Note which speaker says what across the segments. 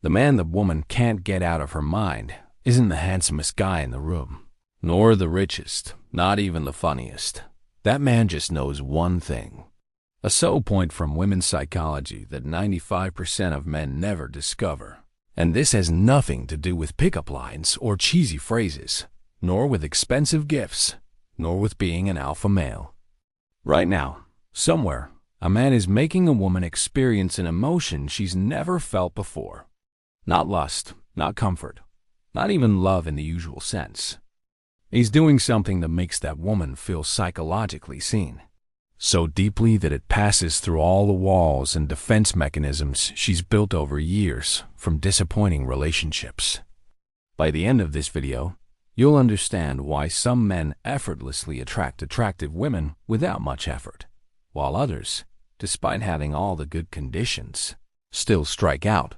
Speaker 1: The man the woman can't get out of her mind isn't the handsomest guy in the room, nor the richest, not even the funniest. That man just knows one thing. A so point from women's psychology that 95% of men never discover. And this has nothing to do with pickup lines or cheesy phrases, nor with expensive gifts, nor with being an alpha male. Right now, somewhere, a man is making a woman experience an emotion she's never felt before. Not lust, not comfort, not even love in the usual sense. He's doing something that makes that woman feel psychologically seen, so deeply that it passes through all the walls and defense mechanisms she's built over years from disappointing relationships. By the end of this video, you'll understand why some men effortlessly attract attractive women without much effort, while others, despite having all the good conditions, still strike out.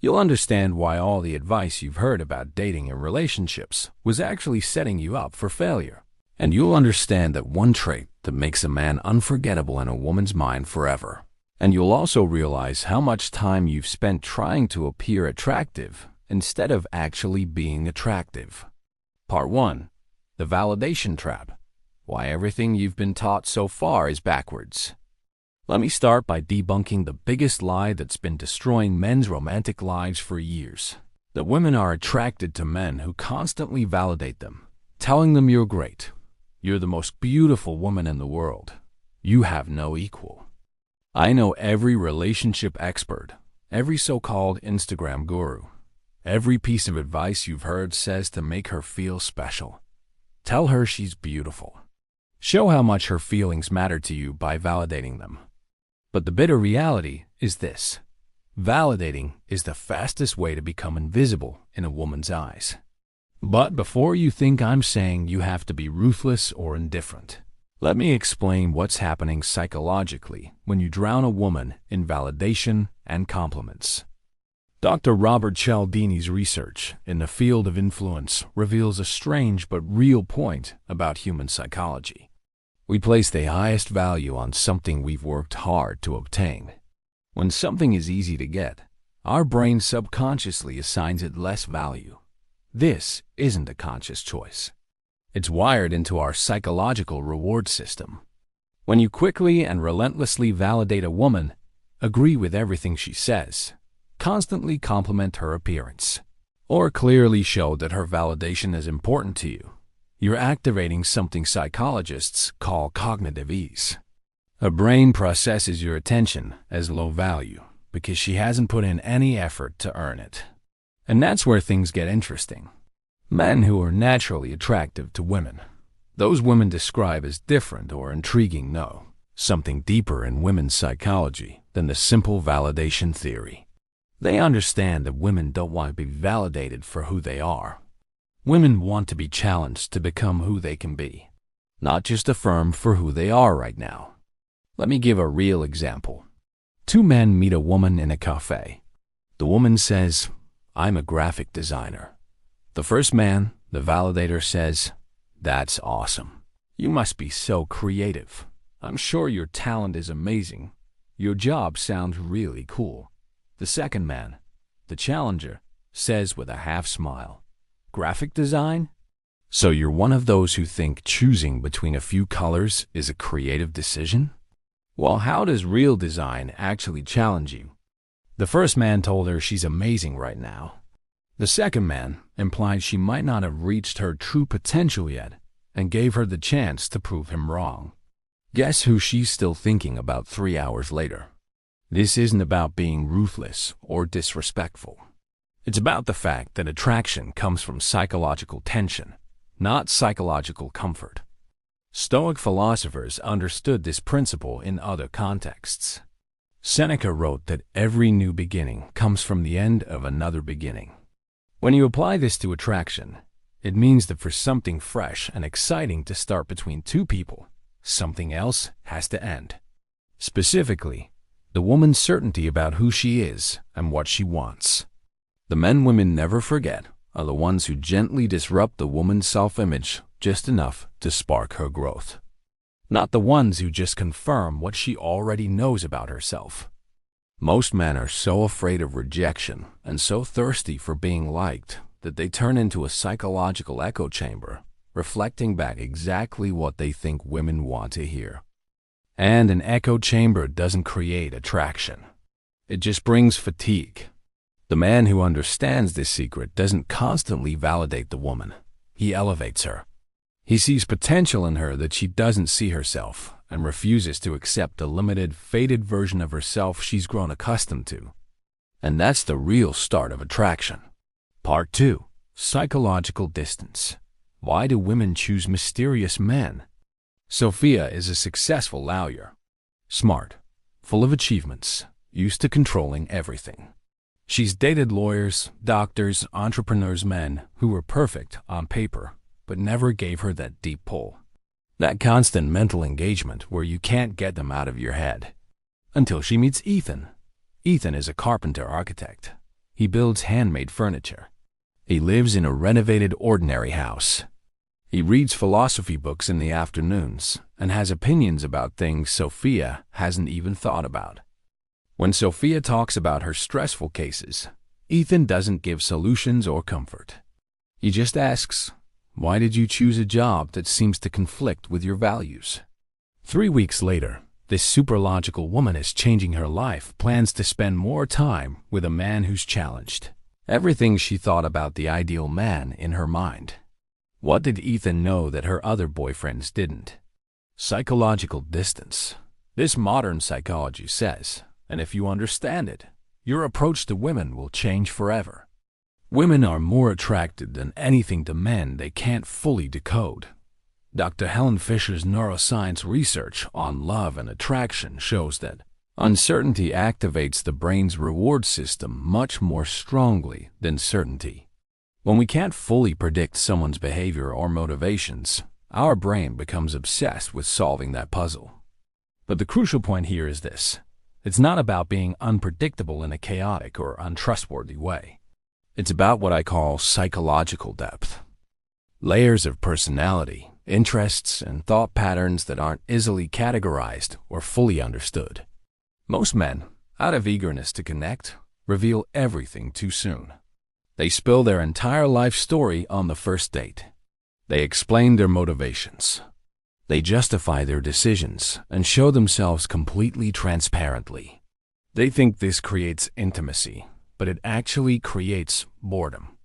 Speaker 1: You'll understand why all the advice you've heard about dating and relationships was actually setting you up for failure. And you'll understand that one trait that makes a man unforgettable in a woman's mind forever. And you'll also realize how much time you've spent trying to appear attractive instead of actually being attractive. Part 1. The validation trap. Why everything you've been taught so far is backwards. Let me start by debunking the biggest lie that's been destroying men's romantic lives for years. That women are attracted to men who constantly validate them, telling them you're great. You're the most beautiful woman in the world. You have no equal. I know every relationship expert, every so-called Instagram guru. Every piece of advice you've heard says to make her feel special. Tell her she's beautiful. Show how much her feelings matter to you by validating them. But the bitter reality is this. Validating is the fastest way to become invisible in a woman's eyes. But before you think I'm saying you have to be ruthless or indifferent, let me explain what's happening psychologically when you drown a woman in validation and compliments. Dr. Robert Cialdini's research in the field of influence reveals a strange but real point about human psychology. We place the highest value on something we've worked hard to obtain. When something is easy to get, our brain subconsciously assigns it less value. This isn't a conscious choice. It's wired into our psychological reward system. When you quickly and relentlessly validate a woman, agree with everything she says, constantly compliment her appearance, or clearly show that her validation is important to you, you're activating something psychologists call cognitive ease. Her brain processes your attention as low value because she hasn't put in any effort to earn it. And that's where things get interesting. Men who are naturally attractive to women, those women describe as different or intriguing, know something deeper in women's psychology than the simple validation theory. They understand that women don't want to be validated for who they are. Women want to be challenged to become who they can be, not just affirmed for who they are right now. Let me give a real example. Two men meet a woman in a cafe. The woman says, "I'm a graphic designer." The first man, the validator, says, "That's awesome. You must be so creative. I'm sure your talent is amazing. Your job sounds really cool." The second man, the challenger, says with a half smile, "Graphic design? So you're one of those who think choosing between a few colors is a creative decision? Well, how does real design actually challenge you?" The first man told her she's amazing right now. The second man implied she might not have reached her true potential yet and gave her the chance to prove him wrong. Guess who she's still thinking about 3 hours later? This isn't about being ruthless or disrespectful. It's about the fact that attraction comes from psychological tension, not psychological comfort. Stoic philosophers understood this principle in other contexts. Seneca wrote that every new beginning comes from the end of another beginning. When you apply this to attraction, it means that for something fresh and exciting to start between two people, something else has to end. Specifically, the woman's certainty about who she is and what she wants. The men women never forget are the ones who gently disrupt the woman's self-image just enough to spark her growth. Not the ones who just confirm what she already knows about herself. Most men are so afraid of rejection and so thirsty for being liked that they turn into a psychological echo chamber, reflecting back exactly what they think women want to hear. And an echo chamber doesn't create attraction. It just brings fatigue. The man who understands this secret doesn't constantly validate the woman. He elevates her. He sees potential in her that she doesn't see herself and refuses to accept the limited, faded version of herself she's grown accustomed to. And that's the real start of attraction. Part 2. Psychological distance. Why do women choose mysterious men? Sophia is a successful lawyer. Smart, full of achievements, used to controlling everything. She's dated lawyers, doctors, entrepreneurs, men who were perfect on paper, but never gave her that deep pull. That constant mental engagement where you can't get them out of your head. Until she meets Ethan. Ethan is a carpenter architect. He builds handmade furniture. He lives in a renovated ordinary house. He reads philosophy books in the afternoons and has opinions about things Sophia hasn't even thought about. When Sophia talks about her stressful cases, Ethan doesn't give solutions or comfort. He just asks, "Why did you choose a job that seems to conflict with your values?" 3 weeks later, this super-logical woman is changing her life, plans to spend more time with a man who's challenged everything she thought about the ideal man in her mind. What did Ethan know that her other boyfriends didn't? Psychological distance. This modern psychology says, and if you understand it, your approach to women will change forever. Women are more attracted than anything to men they can't fully decode. Dr. Helen Fisher's neuroscience research on love and attraction shows that uncertainty activates the brain's reward system much more strongly than certainty. When we can't fully predict someone's behavior or motivations, our brain becomes obsessed with solving that puzzle. But the crucial point here is this. It's not about being unpredictable in a chaotic or untrustworthy way. It's about what I call psychological depth. Layers of personality, interests, and thought patterns that aren't easily categorized or fully understood. Most men, out of eagerness to connect, reveal everything too soon. They spill their entire life story on the first date. They explain their motivations. They justify their decisions and show themselves completely transparently. They think this creates intimacy, but it actually creates boredom.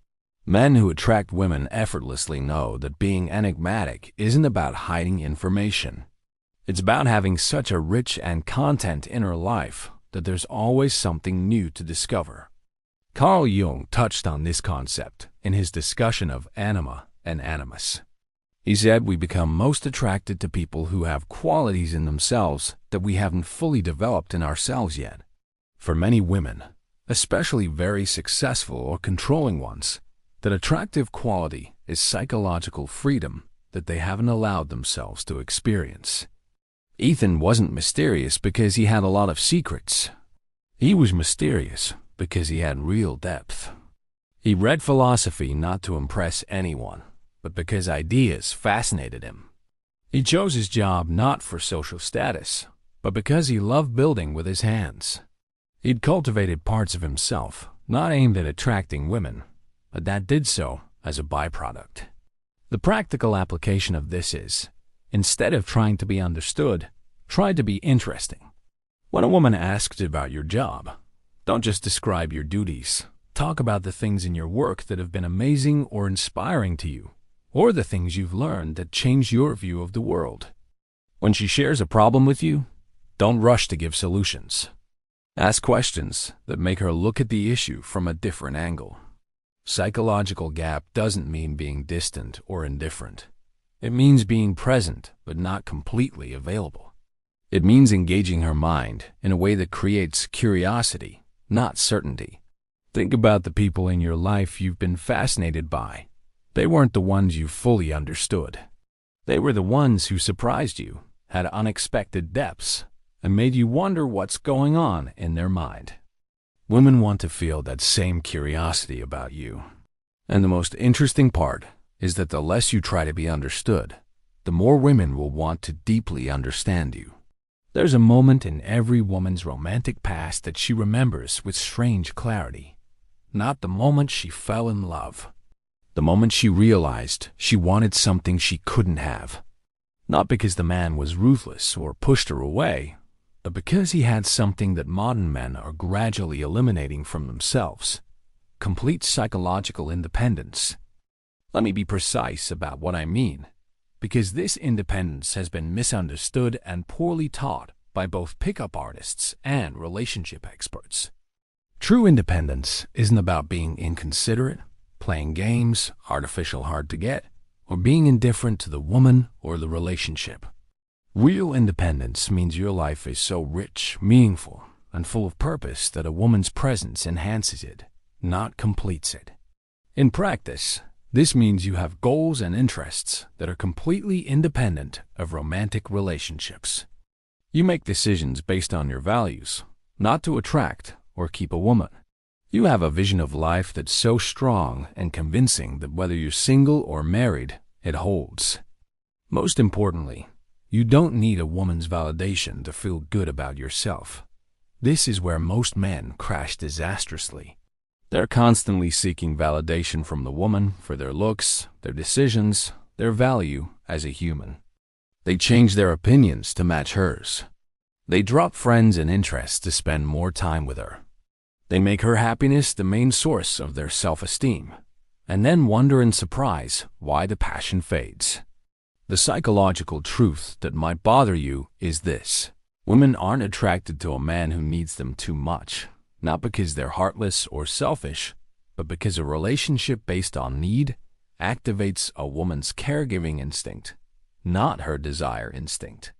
Speaker 1: Men who attract women effortlessly know that being enigmatic isn't about hiding information. It's about having such a rich and content inner life that there's always something new to discover. Carl Jung touched on this concept in his discussion of anima and animus. He said we become most attracted to people who have qualities in themselves that we haven't fully developed in ourselves yet. For many women, especially very successful or controlling ones, that attractive quality is psychological freedom that they haven't allowed themselves to experience. Ethan wasn't mysterious because he had a lot of secrets. He was mysterious because he had real depth. He read philosophy not to impress anyone, but because ideas fascinated him. He chose his job not for social status, but because he loved building with his hands. He'd cultivated parts of himself, not aimed at attracting women, but that did so as a byproduct. The practical application of this is, instead of trying to be understood, try to be interesting. When a woman asks about your job, don't just describe your duties. Talk about the things in your work that have been amazing or inspiring to you, or the things you've learned that change your view of the world. When she shares a problem with you, don't rush to give solutions. Ask questions that make her look at the issue from a different angle. Psychological gap doesn't mean being distant or indifferent. It means being present but not completely available. It means engaging her mind in a way that creates curiosity, not certainty. Think about the people in your life you've been fascinated by. They weren't the ones you fully understood. They were the ones who surprised you, had unexpected depths, and made you wonder what's going on in their mind. Women want to feel that same curiosity about you. And the most interesting part is that the less you try to be understood, the more women will want to deeply understand you. There's a moment in every woman's romantic past that she remembers with strange clarity. Not the moment she fell in love. The moment she realized she wanted something she couldn't have. Not because the man was ruthless or pushed her away, but because he had something that modern men are gradually eliminating from themselves. Complete psychological independence. Let me be precise about what I mean, because this independence has been misunderstood and poorly taught by both pickup artists and relationship experts. True independence isn't about being inconsiderate, playing games, artificial hard to get, or being indifferent to the woman or the relationship. Real independence means your life is so rich, meaningful, and full of purpose that a woman's presence enhances it, not completes it. In practice, this means you have goals and interests that are completely independent of romantic relationships. You make decisions based on your values, not to attract or keep a woman. You have a vision of life that's so strong and convincing that whether you're single or married, it holds. Most importantly, you don't need a woman's validation to feel good about yourself. This is where most men crash disastrously. They're constantly seeking validation from the woman for their looks, their decisions, their value as a human. They change their opinions to match hers. They drop friends and interests to spend more time with her. They make her happiness the main source of their self-esteem, and then wonder in surprise why the passion fades. The psychological truth that might bother you is this. Women aren't attracted to a man who needs them too much, not because they're heartless or selfish, but because a relationship based on need activates a woman's caregiving instinct, not her desire instinct.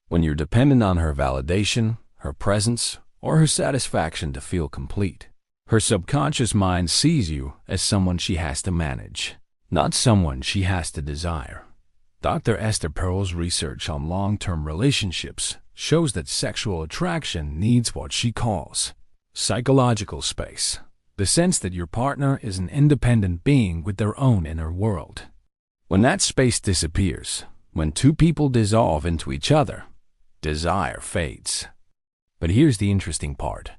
Speaker 1: When you're dependent on her validation, her presence, or her satisfaction to feel complete, her subconscious mind sees you as someone she has to manage, not someone she has to desire. Dr. Esther Perel's research on long-term relationships shows that sexual attraction needs what she calls psychological space, the sense that your partner is an independent being with their own inner world. When that space disappears, when two people dissolve into each other, desire fades. But here's the interesting part.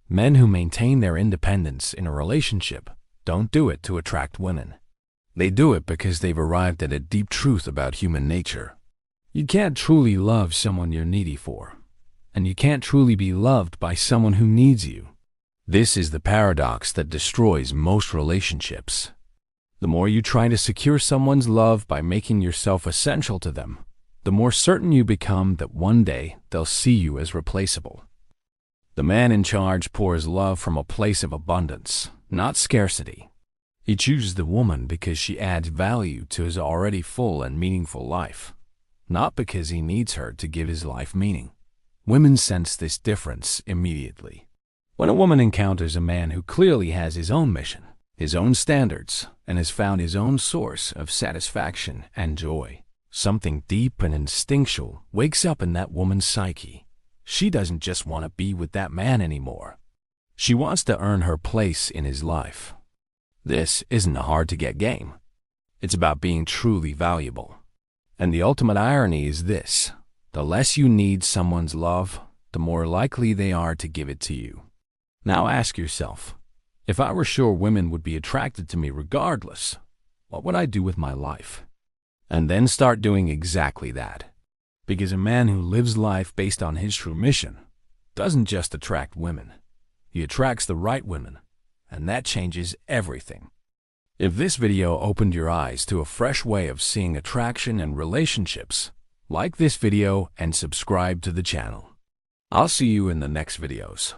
Speaker 1: Men who maintain their independence in a relationship don't do it to attract women. They do it because they've arrived at a deep truth about human nature. You can't truly love someone you're needy for, and you can't truly be loved by someone who needs you. This is the paradox that destroys most relationships. The more you try to secure someone's love by making yourself essential to them, the more certain you become that one day they'll see you as replaceable. The man in charge pours love from a place of abundance, not scarcity. He chooses the woman because she adds value to his already full and meaningful life, not because he needs her to give his life meaning. Women sense this difference immediately. When a woman encounters a man who clearly has his own mission, his own standards, and has found his own source of satisfaction and joy, something deep and instinctual wakes up in that woman's psyche. She doesn't just want to be with that man anymore. She wants to earn her place in his life. This isn't a hard-to-get game. It's about being truly valuable. And the ultimate irony is this. The less you need someone's love, the more likely they are to give it to you. Now ask yourself, if I were sure women would be attracted to me regardless, what would I do with my life? And then start doing exactly that. Because a man who lives life based on his true mission doesn't just attract women. He attracts the right women, and that changes everything. If this video opened your eyes to a fresh way of seeing attraction and relationships, like this video and subscribe to the channel. I'll see you in the next videos.